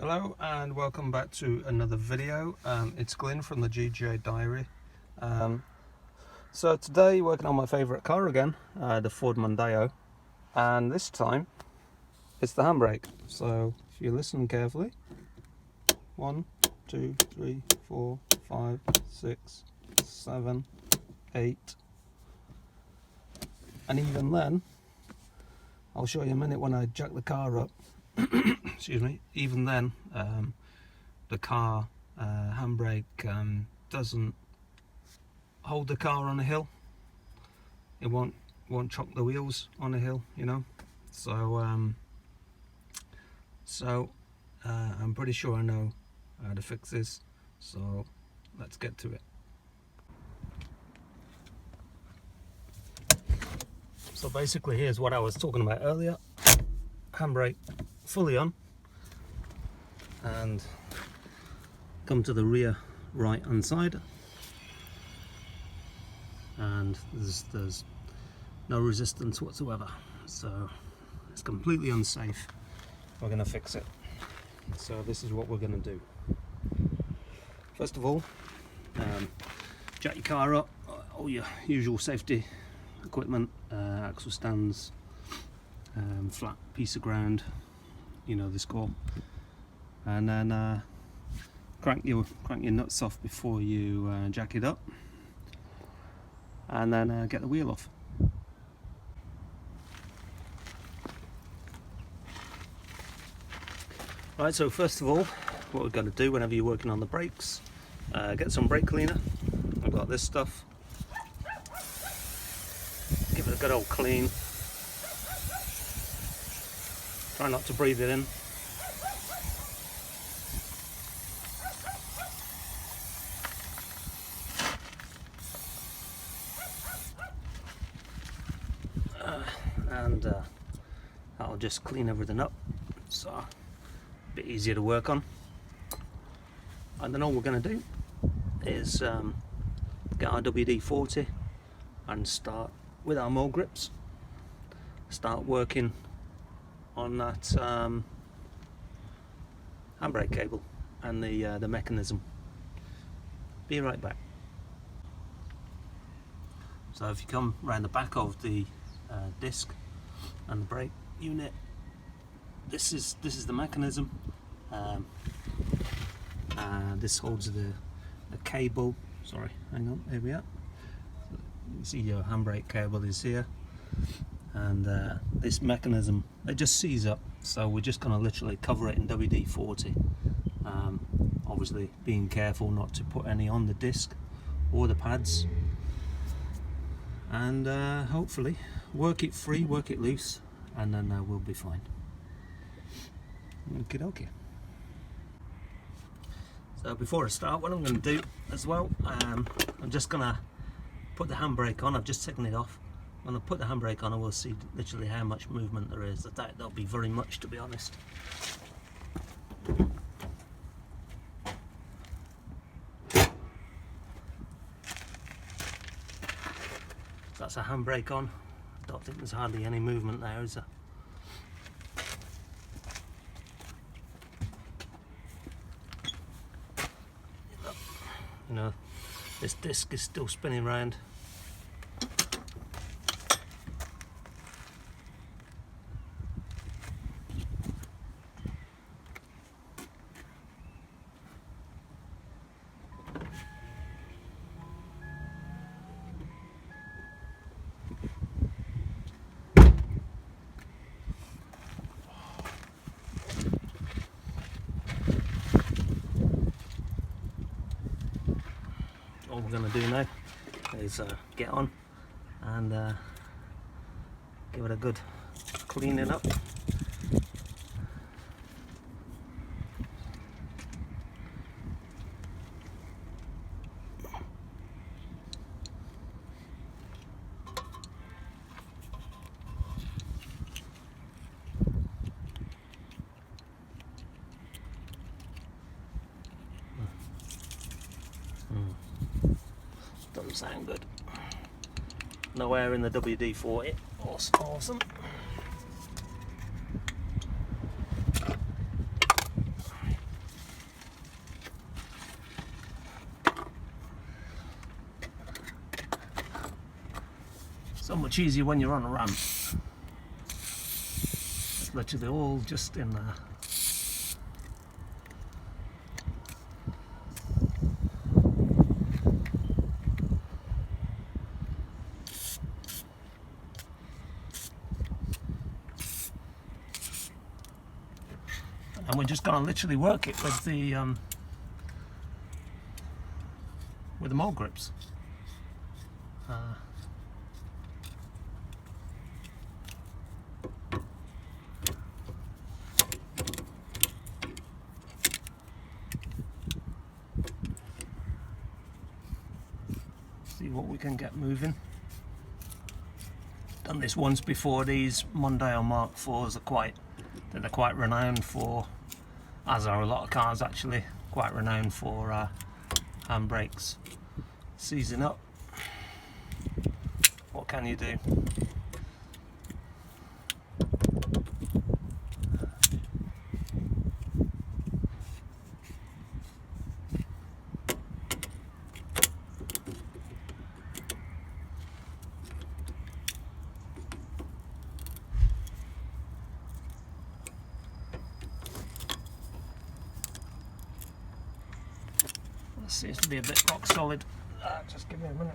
Hello and welcome back to another video. It's Glyn from the GJ Diary. So today working on my favourite car again, the Ford Mondeo, and this time it's the handbrake. So if you listen carefully, 1, 2, 3, 4, 5, 6, 7, 8, and even then, I'll show you in a minute when I jack the car up. Excuse me. Even then, the car handbrake doesn't hold the car on a hill. It won't chock the wheels on a hill, you know. So I'm pretty sure I know how to fix this. So let's get to it. So basically, here's what I was talking about earlier. Handbrake fully on, and come to the rear right hand side, and there's no resistance whatsoever, so it's completely unsafe. We're going to fix it. So this is what we're going to do. First of all, jack your car up, all your usual safety equipment, axle stands, flat piece of ground, you know the score, and then crank your nuts off before you jack it up, and then get the wheel off. Right, so first of all, what we're going to do whenever you're working on the brakes, get some brake cleaner. I've got this stuff. Give it a good old clean. Try not to breathe it in. And that'll just clean everything up, so a bit easier to work on. And then all we're going to do is get our WD-40 and start with our mole grips, start working on that handbrake cable and the mechanism. Be right back. So if you come around the back of the disc and the brake unit, this is the mechanism. This holds the cable. Sorry, hang on, here we are. You see your handbrake cable is here, and this mechanism, it just sees up, so we're just going to literally cover it in WD-40, obviously being careful not to put any on the disc or the pads, and hopefully work it free, work it loose, and then we'll be fine. Okie dokie. So before I start, what I'm going to do as well, I'm just going to put the handbrake on. I've just taken it off. When I put the handbrake on, I will see literally how much movement there is. I doubt there'll be very much, to be honest. That's a handbrake on. I don't think there's hardly any movement there, is there? You know, this disc is still spinning round. All we're going to do now is get on and give it a good cleaning up. Doesn't sound good. No air in the WD-40. Awesome. much easier when you're on a ramp. It's literally all just in there. And we're just going to literally work it with the mold grips. See what we can get moving. Done this once before. These Mondeo Mk4s are they're quite renowned for, as are a lot of cars actually, quite renowned for handbrakes. Seizing up. What can you do? This seems to be a bit rock solid. Just give me a minute.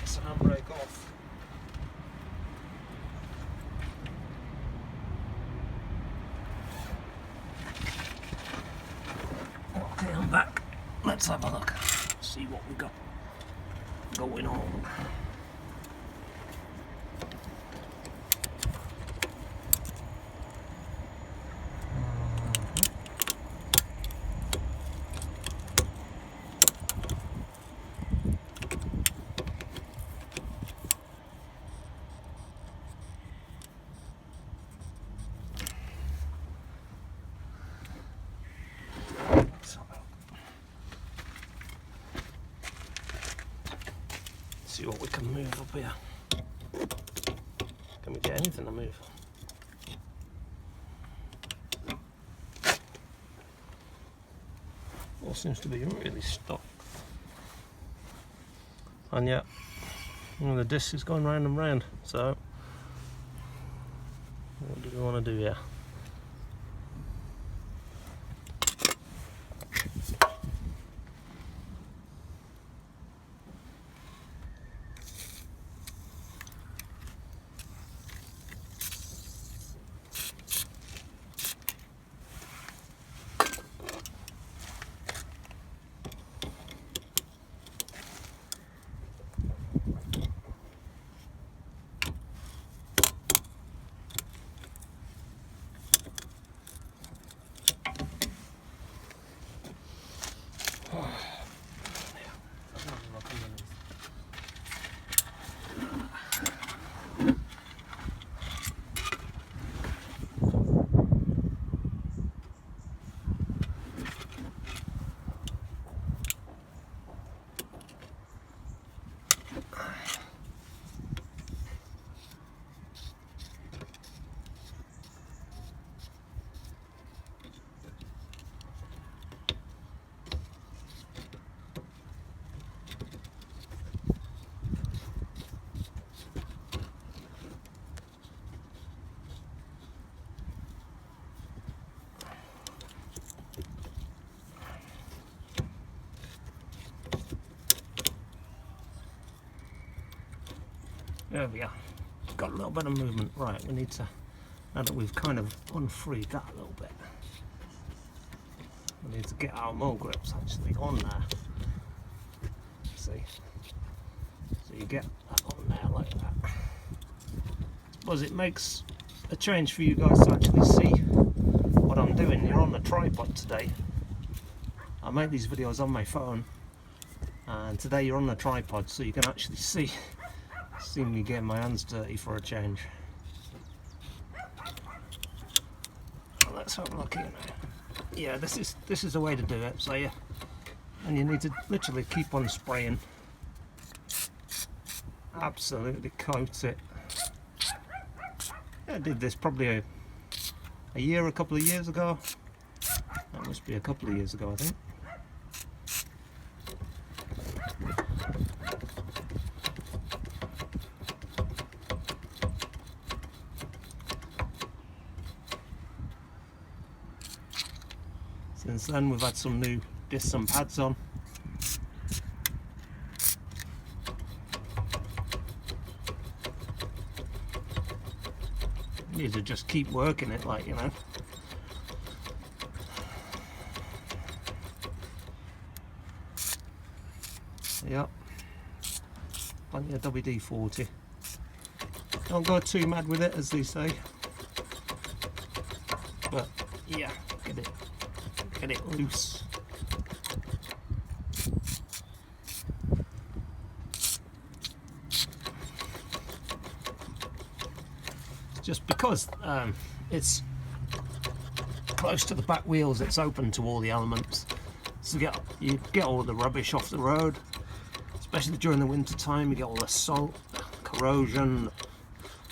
It's a handbrake off. Okay, I'm back. Let's have a look. See what we got going on. See what we can move up here. Can we get anything to move? All seems to be really stuck. And yet, the disc is going round and round. So, what do we want to do here? There we are. Got a little bit of movement. Right, we need to, now that we've kind of unfreed that a little bit, we need to get our mold grips actually on there. See? So you get that on there like that. I suppose it makes a change for you guys to actually see what I'm doing. You're on the tripod today. I make these videos on my phone, and today you're on the tripod so you can actually see me getting my hands dirty for a change. Let's have a look here now. yeah, this is the way to do it. So yeah, and you need to literally keep on spraying. Absolutely coat it. I did this probably a couple of years ago. That must be a couple of years ago, I think. Since then we've had some new discs and pads on. You need to just keep working it, like, you know. Yep, plenty of WD-40. Don't go too mad with it, as they say. But yeah, get it loose. Just because it's close to the back wheels, it's open to all the elements. So you get all the rubbish off the road, especially during the winter time. You get all the salt, corrosion,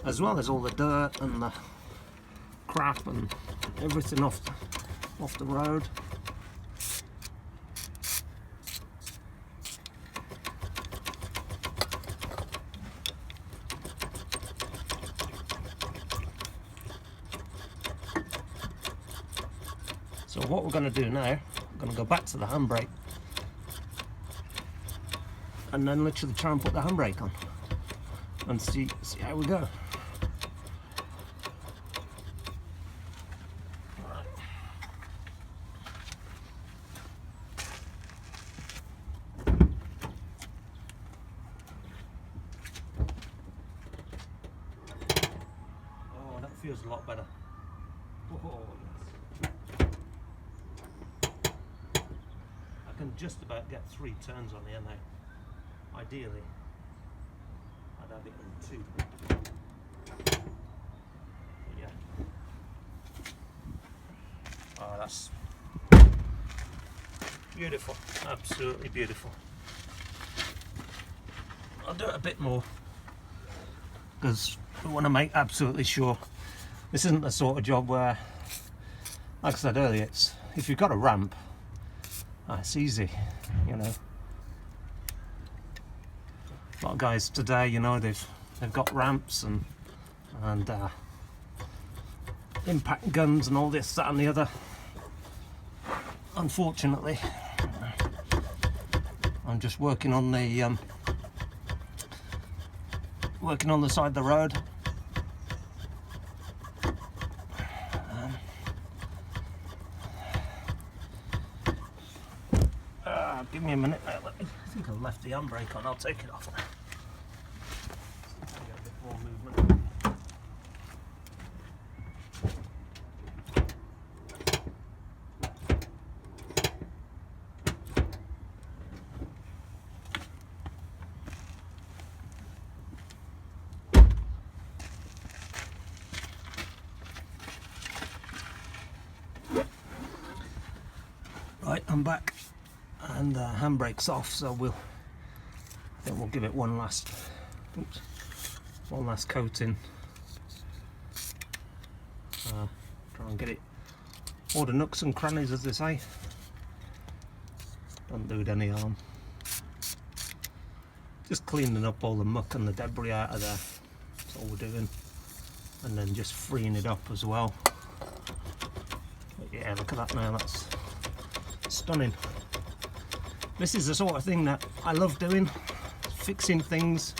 as well as all the dirt and the crap and everything off the road. So what we're going to do now, we're going to go back to the handbrake and then literally try and put the handbrake on and see how we go. Oh, that feels a lot better. Oh, yes. I can just about get 3 turns on here now. Ideally, I'd have it in 2. But yeah. Oh, that's beautiful. Absolutely beautiful. I'll do it a bit more because I want to make absolutely sure this isn't the sort of job where, like I said earlier, it's if you've got a ramp, it's easy, you know. A lot of guys today, you know, they've got ramps and impact guns and all this, that, and the other. Unfortunately, I'm just working on the side of the road. Give me a minute. I think I've left the handbrake on. I'll take it off now. Get a bit more movement. Right, I'm back. And the handbrake's off, so I think we'll give it one last coating. Try and get it all the nooks and crannies, as they say. Don't do it any harm. Just cleaning up all the muck and the debris out of there. That's all we're doing, and then just freeing it up as well. But yeah, look at that now. That's stunning. This is the sort of thing that I love doing, fixing things,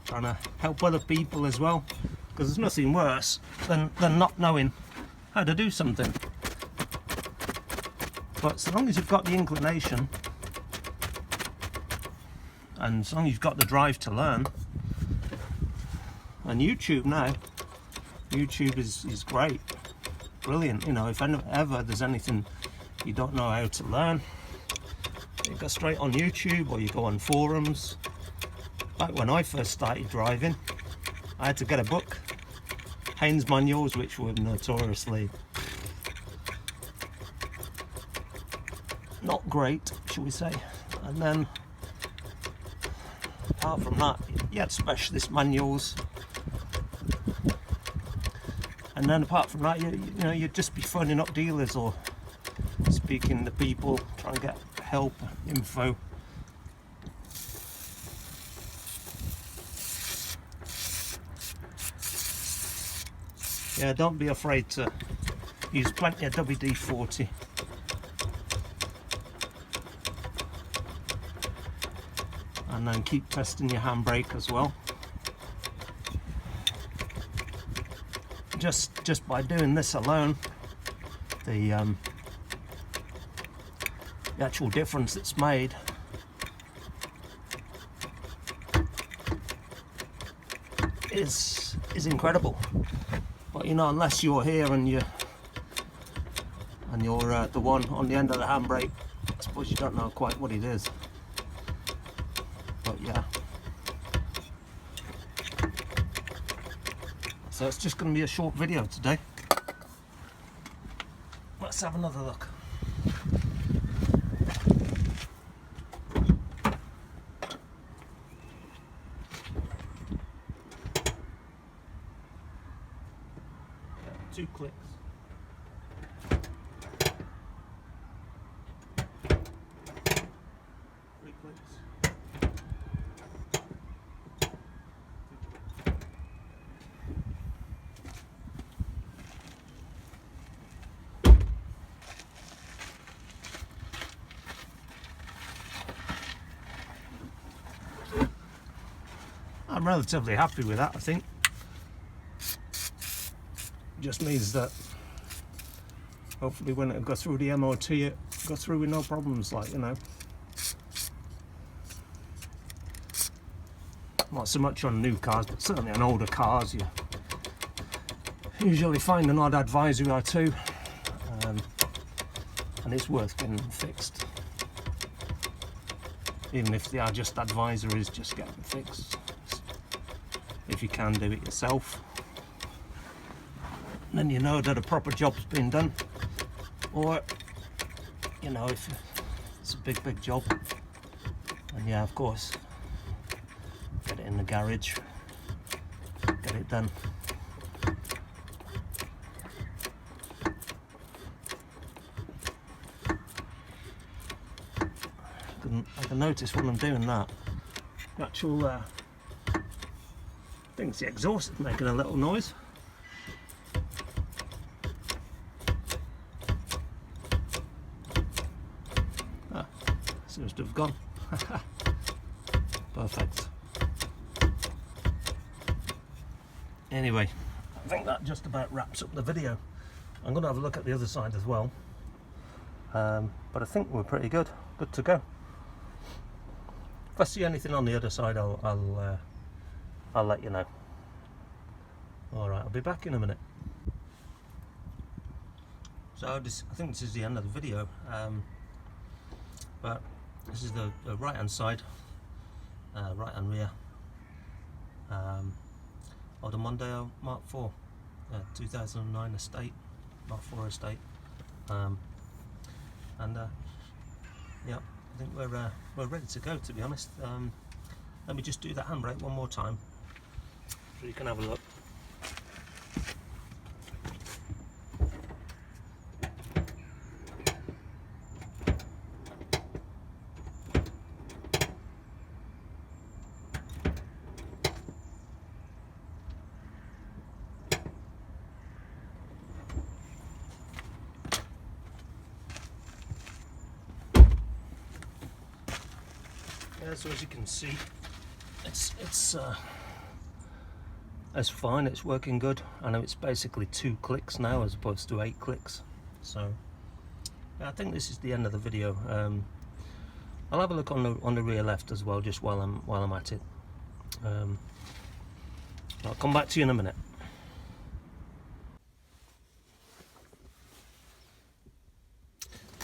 trying to help other people as well, because there's nothing worse than not knowing how to do something. But so long as you've got the inclination and as long as you've got the drive to learn, and YouTube now, YouTube is great, brilliant. You know, if ever there's anything you don't know how to learn, you go straight on YouTube or you go on forums. Back when I first started driving, I had to get a book, Haynes manuals, which were notoriously not great, shall we say. And then apart from that, you had specialist manuals, and then apart from that, you know, you'd just be phoning up dealers or speaking to people, trying to get help, info. Yeah, don't be afraid to use plenty of WD-40. And then keep testing your handbrake as well. Just by doing this alone, the actual difference that's made is incredible. But you know, unless you're here and you're the one on the end of the handbrake, I suppose you don't know quite what it is. But yeah, so it's just going to be a short video today. Let's have another look. Yeah, 2 clicks. I'm relatively happy with that, I think. Just means that hopefully when it goes through the MOT, it goes through with no problems, like, you know. Not so much on new cars, but certainly on older cars, you usually find an odd advisory or two, and it's worth getting fixed. Even if they are just advisories, just get them fixed. If you can do it yourself, then you know that a proper job's been done. Or, you know, if it's a big job, then yeah, of course, get it in the garage, get it done. I can notice when I'm doing that, the actual I think it's the exhaust is making a little noise. Ah, seems to have gone. Perfect. Anyway, I think that just about wraps up the video. I'm going to have a look at the other side as well. But I think we're pretty good to go. If I see anything on the other side, I'll let you know. Alright, I'll be back in a minute. So I think this is the end of the video, but this is the right hand side, right hand rear, of the Mondeo Mk4 2009 estate, Mk4 estate, and yeah, I think we're ready to go, to be honest. Let me just do that handbrake one more time so you can have a look. Yeah, so as you can see, it's fine, it's working good. I know it's basically 2 clicks now as opposed to 8 clicks. So yeah, I think this is the end of the video. I'll have a look on the rear left as well, just while I'm at it. I'll come back to you in a minute.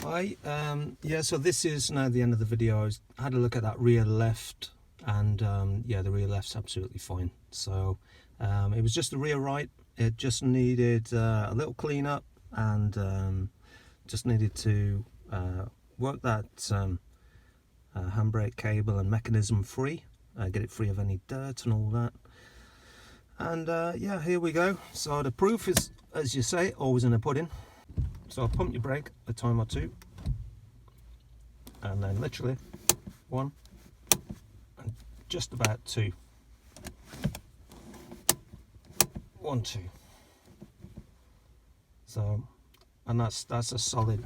Hi, yeah, so this is now the end of the video. I had a look at that rear left, and yeah, the rear left's absolutely fine. So it was just the rear right. It just needed a little clean up, and just needed to work that handbrake cable and mechanism free, get it free of any dirt and all that. And yeah, here we go. So the proof is, as you say, always in the pudding. So pump your brake a time or two, and then literally 1 and just about 2. 1, 2. So, and that's a solid.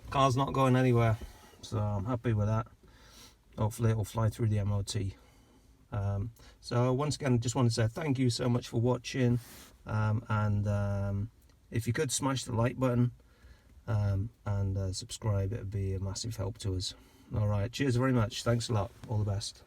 Car's not going anywhere, so I'm happy with that. Hopefully it'll fly through the MOT. So once again, just want to say thank you so much for watching, and if you could smash the like button and subscribe, it would be a massive help to us. All right, cheers very much. Thanks a lot. All the best.